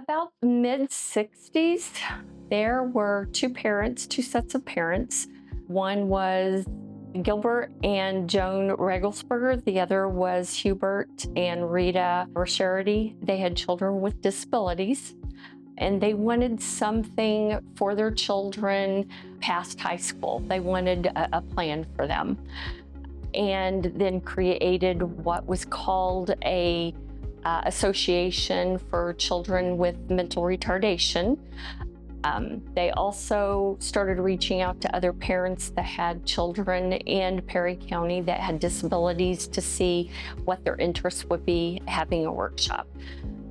About the mid 60s, there were two sets of parents. One was Gilbert and Joan Regelsberger. The other was Hubert and Rita Rosharity. They had children with disabilities, and they wanted something for their children past high school. They wanted a plan for them, and then created what was called a association for children with mental retardation. They also started reaching out to other parents that had children in Perry County that had disabilities to see what their interests would be having a workshop.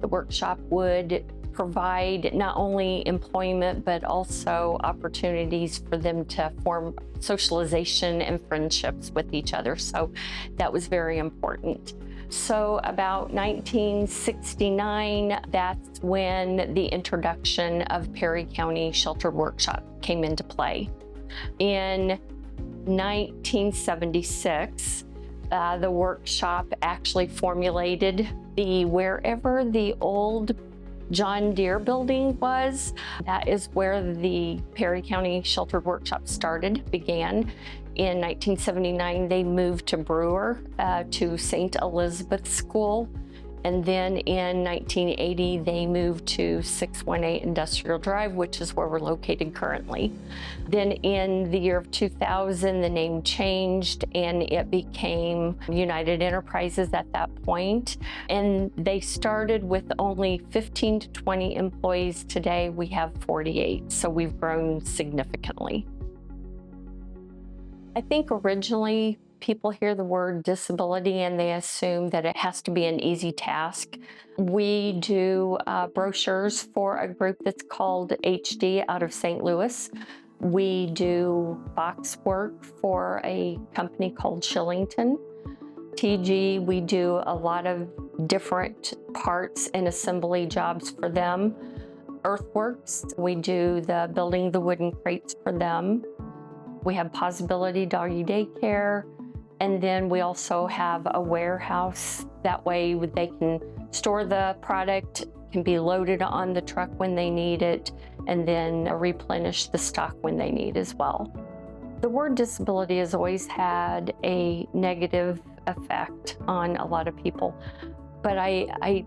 The workshop would provide not only employment, but also opportunities for them to form socialization and friendships with each other. So that was very important. So about 1969, that's when the introduction of Perry County Sheltered Workshop came into play. In 1976, the workshop actually formulated wherever the old John Deere building was. That is where the Perry County Sheltered Workshop began. In 1979, they moved to Brewer, to St. Elizabeth School. And then in 1980, they moved to 618 Industrial Drive, which is where we're located currently. Then in the year of 2000, the name changed and it became United Enterprises at that point. And they started with only 15 to 20 employees. Today, we have 48, so we've grown significantly. I think originally people hear the word disability and they assume that it has to be an easy task. We do brochures for a group that's called HD out of St. Louis. We do box work for a company called Shillington. TG, we do a lot of different parts and assembly jobs for them. Earthworks, we do building the wooden crates for them. We have Possibility Doggy Daycare, and then we also have a warehouse. That way they can store the product, can be loaded on the truck when they need it, and then replenish the stock when they need as well. The word disability has always had a negative effect on a lot of people, but I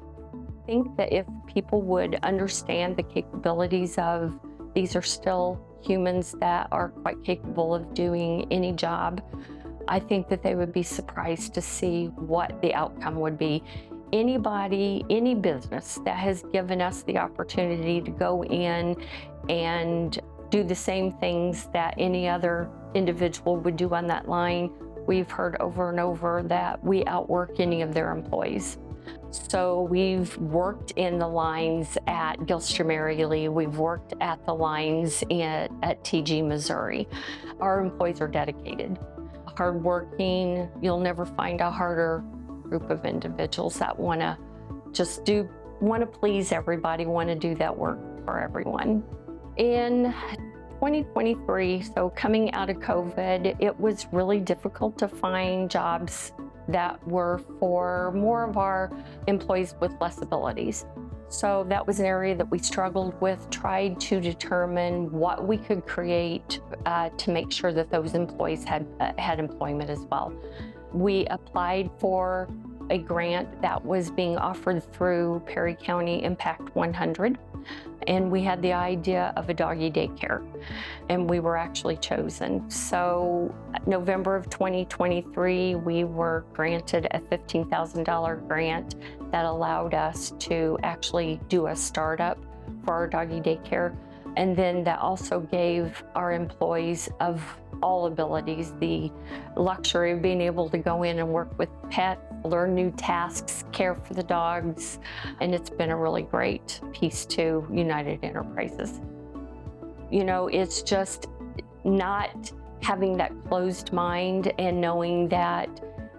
think that if people would understand the capabilities of these are still humans that are quite capable of doing any job, I think that they would be surprised to see what the outcome would be. Anybody, any business that has given us the opportunity to go in and do the same things that any other individual would do on that line, we've heard over and over that we outwork any of their employees. So we've worked in the lines at Gilster Mary Lee. We've worked at the lines at TG Missouri. Our employees are dedicated, hardworking. You'll never find a harder group of individuals that want to please everybody, want to do that work for everyone. In 2023, so coming out of COVID, it was really difficult to find jobs that were for more of our employees with less abilities. So that was an area that we struggled with, tried to determine what we could create to make sure that those employees had employment as well. We applied for a grant that was being offered through Perry County Impact 100, and we had the idea of a doggy daycare, and we were actually chosen. So November of 2023, we were granted a $15,000 grant that allowed us to actually do a startup for our doggy daycare. And then that also gave our employees of all abilities the luxury of being able to go in and work with pets, learn new tasks, care for the dogs, and it's been a really great piece to United Enterprises. You know, it's just not having that closed mind and knowing that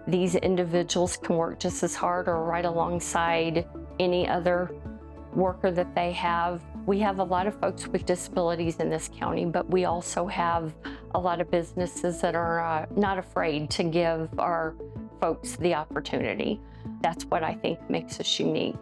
these individuals can work just as hard or right alongside any other worker that they have. We have a lot of folks with disabilities in this county, but we also have a lot of businesses that are not afraid to give our folks the opportunity. That's what I think makes us unique.